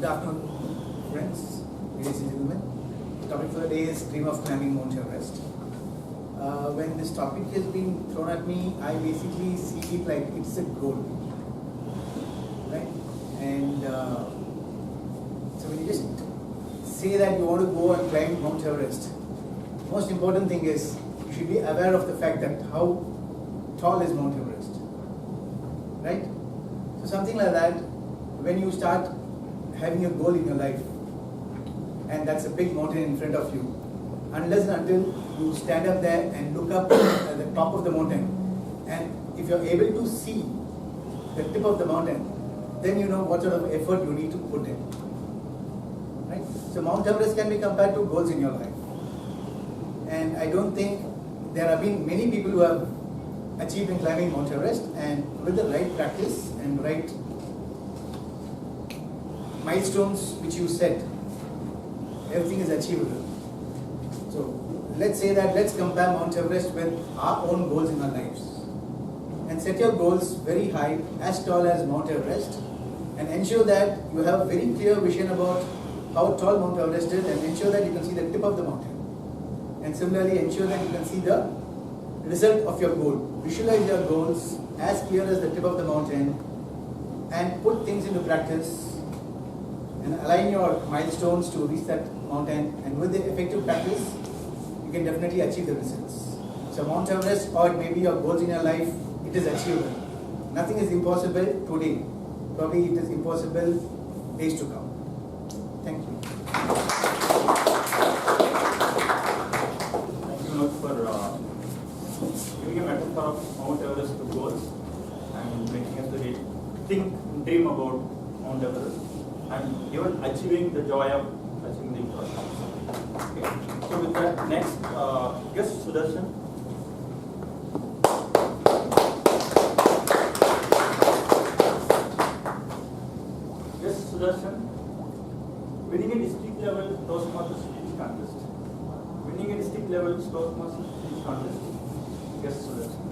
Good afternoon, friends, ladies and gentlemen. The topic for the day is dream of climbing Mount Everest. When this topic has been thrown at me, I basically see it like it's a goal, right? And so when you just say that you want to go and climb Mount Everest, the most important thing is you should be aware of the fact that how tall is Mount Everest, right? So something like that, when you start having a goal in your life, and that's a big mountain in front of you, unless and until you stand up there and look up at the top of the mountain, and if you're able to see the tip of the mountain, then you know what sort of effort you need to put in, right? So Mount Everest can be compared to goals in your life, and I don't think there have been many people who have achieved in climbing Mount Everest, and with the right practice and right milestones which you set, everything is achievable. So let's say that let's compare Mount Everest with our own goals in our lives, and set your goals very high, as tall as Mount Everest, and ensure that you have a very clear vision about how tall Mount Everest is, and ensure that you can see the tip of the mountain, and similarly ensure that you can see the result of your goal. Visualize your goals as clear as the tip of the mountain, and put things into practice and align your milestones to reach that mountain, and with the effective practice you can definitely achieve the results. So Mount Everest, or it may be your goals in your life, it is achievable. Nothing is impossible today. Probably it is impossible days to come. Thank you. Thank you much for giving a metaphor of Mount Everest to goals and making us really think, dream about Mount Everest, and even achieving the joy of achieving the first. Okay. So with that, next guest Sudarshan. Yes, Sudarshan. Winning a district level Toastmasters speech contest. Winning a district level Toastmasters speech contest. Yes, Sudarshan.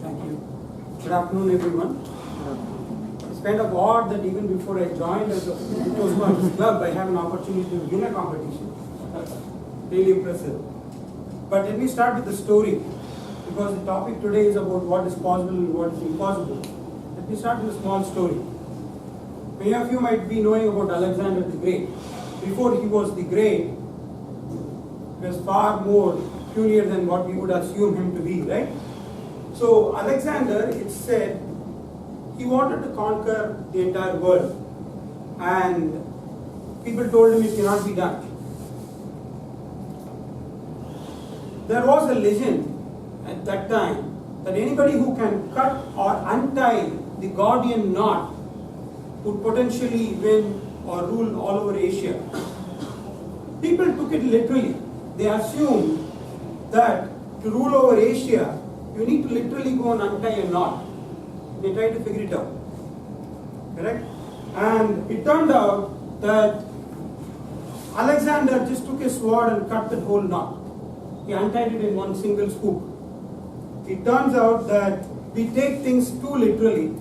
Thank you. Good afternoon, everyone. It's kind of odd that even before I joined as a Toastmasters club, I have an opportunity to win a competition. Really impressive. But let me start with the story, because the topic today is about what is possible and what is impossible. Let me start with a small story. Many of you might be knowing about Alexander the Great. Before he was the Great, he was far more purer than what we would assume him to be, right? So Alexander, it's said, he wanted to conquer the entire world, and people told him it cannot be done. There was a legend at that time that anybody who can cut or untie the Gordian knot would potentially win or rule all over Asia. People took it literally. They assumed that to rule over Asia, you need to literally go and untie a knot. They tried to figure it out. Correct? And it turned out that Alexander just took his sword and cut that whole knot. He untied it in one single swoop. It turns out that we take things too literally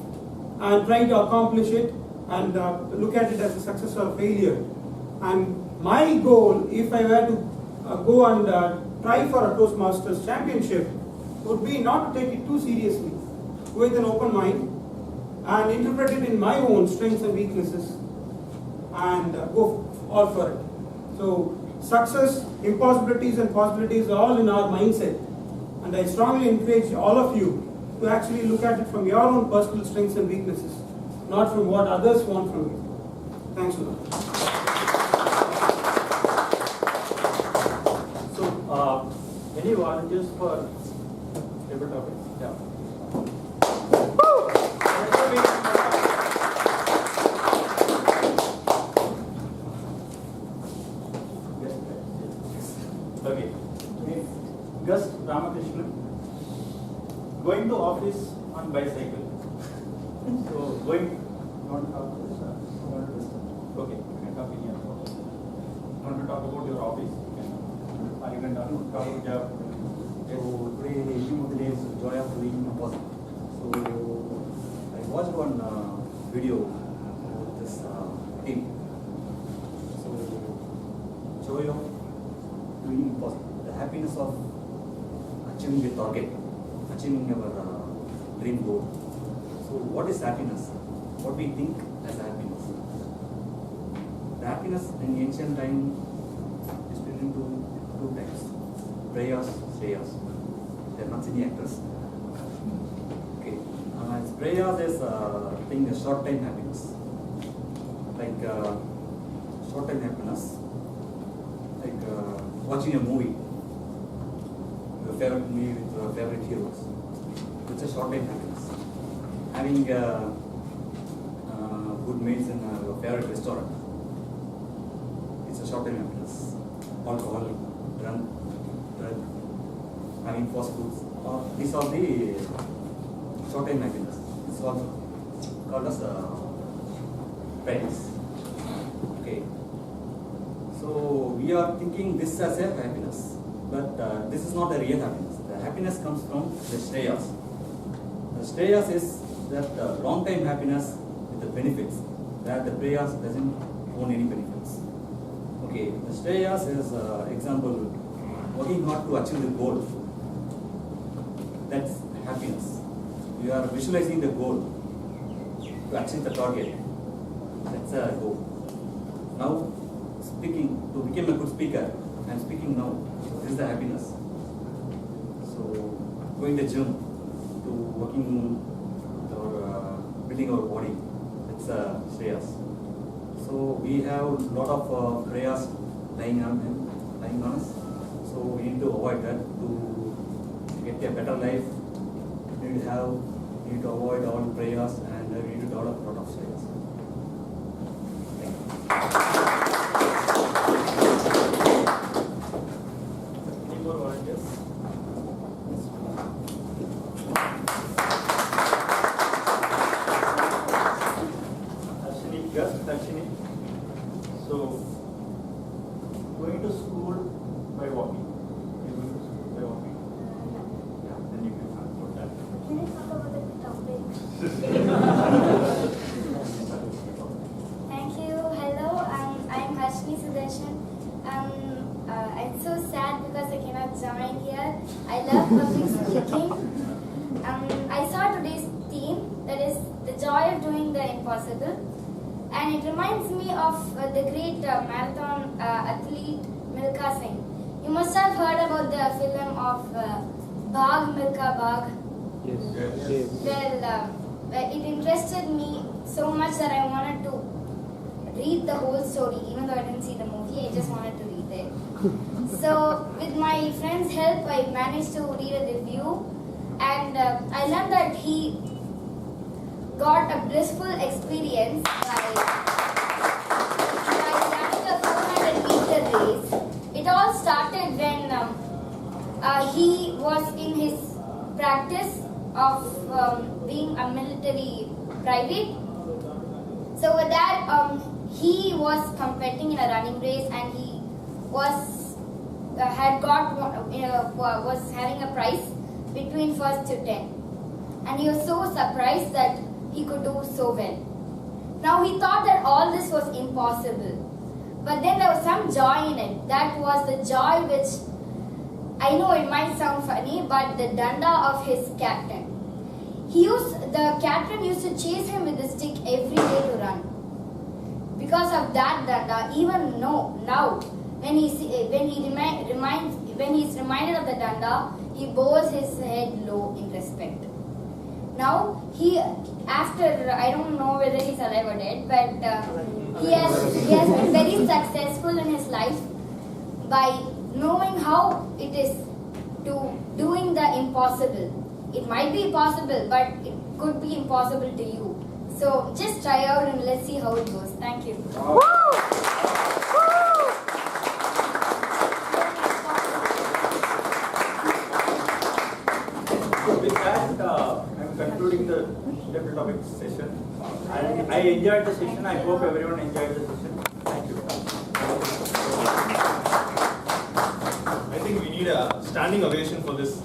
and try to accomplish it and look at it as a success or failure. And my goal, if I were to go and try for a Toastmasters championship, would be not to take it too seriously, with an open mind, and interpret it in my own strengths and weaknesses, and go all for it. So success, impossibilities and possibilities are all in our mindset, and I strongly encourage all of you to actually look at it from your own personal strengths and weaknesses, not from what others want from you. Thanks a lot. So, any volunteers for table topics? Yeah. Okay. Gust Ramakrishnan. Going to office on bicycle. So going. You want to talk about this? Okay, you can talk in here. You want to talk about your office? Or you can talk about job. So today the issue of the day is joy of doing impossible. So I watched one video with this team. joy of doing impossible, the happiness of achieving the target, achieving our dream goal. So what is happiness? What we think as happiness? The happiness in ancient time is split into two types: prayas, shreyas. They are not any actors. Okay, prayas is thing a short-time happiness, like short-time happiness, like watching a movie, your favorite movie with your favorite heroes. It's a short-time happiness. Having good meals in your favorite restaurant. It's a short-time happiness. Alcohol, drug, having fast foods. These are the short-time happiness. It's called as praise. Okay. So we are thinking this as a happiness, but this is not a real happiness. The happiness comes from the shreyas. The shreyas is that long-time happiness with the benefits, where the prayas doesn't own any benefits. Okay, the shreyas is example, working hard to achieve the goal. That's happiness. You are visualizing the goal to achieve the target. That's a goal. Now, speaking, to become a good speaker, I'm speaking now. This is the happiness. So, going to the gym, to working or building our body, it's shreyas. So we have a lot of prayers lying on us. So we need to avoid that to get a better life. We need to avoid all prayers, and we need to develop a lot of shreyas. Any more volunteers? Darshini. So, going to school by walking. You're going to school by walking. Yeah, then you can talk about that. Can I talk about the topic? Thank you. Hello, I'm Harshni Sudarshan. I'm so sad because I cannot join here. I love public speaking. I saw today's theme, that is the joy of doing the impossible. And it reminds me of the great marathon athlete Milkha Singh. You must have heard about the film of Bhag Milkha Bhag. Yes. Well, it interested me so much that I wanted to read the whole story. Even though I didn't see the movie, I just wanted to read it. So, with my friend's help, I managed to read a review, and I learned that he got a blissful experience by running a 400-meter race. It all started when he was in his practice of being a military private. So with that, he was competing in a running race, and he was was having a prize between 1st to 10, and he was so surprised that he could do so well. Now he thought that all this was impossible, but then there was some joy in it. That was the joy which, I know it might sound funny, but the danda of his captain. The captain used to chase him with a stick every day to run. Because of that danda, even now, when he's reminded of the danda, he bows his head low in respect. Now, I don't know whether he's alive or dead, but he has been very successful in his life by knowing how it is to doing the impossible. It might be possible, but it could be impossible to you. So just try out and let's see how it goes. Thank you. With that, I'm concluding the different topic session. I enjoyed the session. I hope everyone enjoyed the session. Thank you. I think we need a standing ovation for this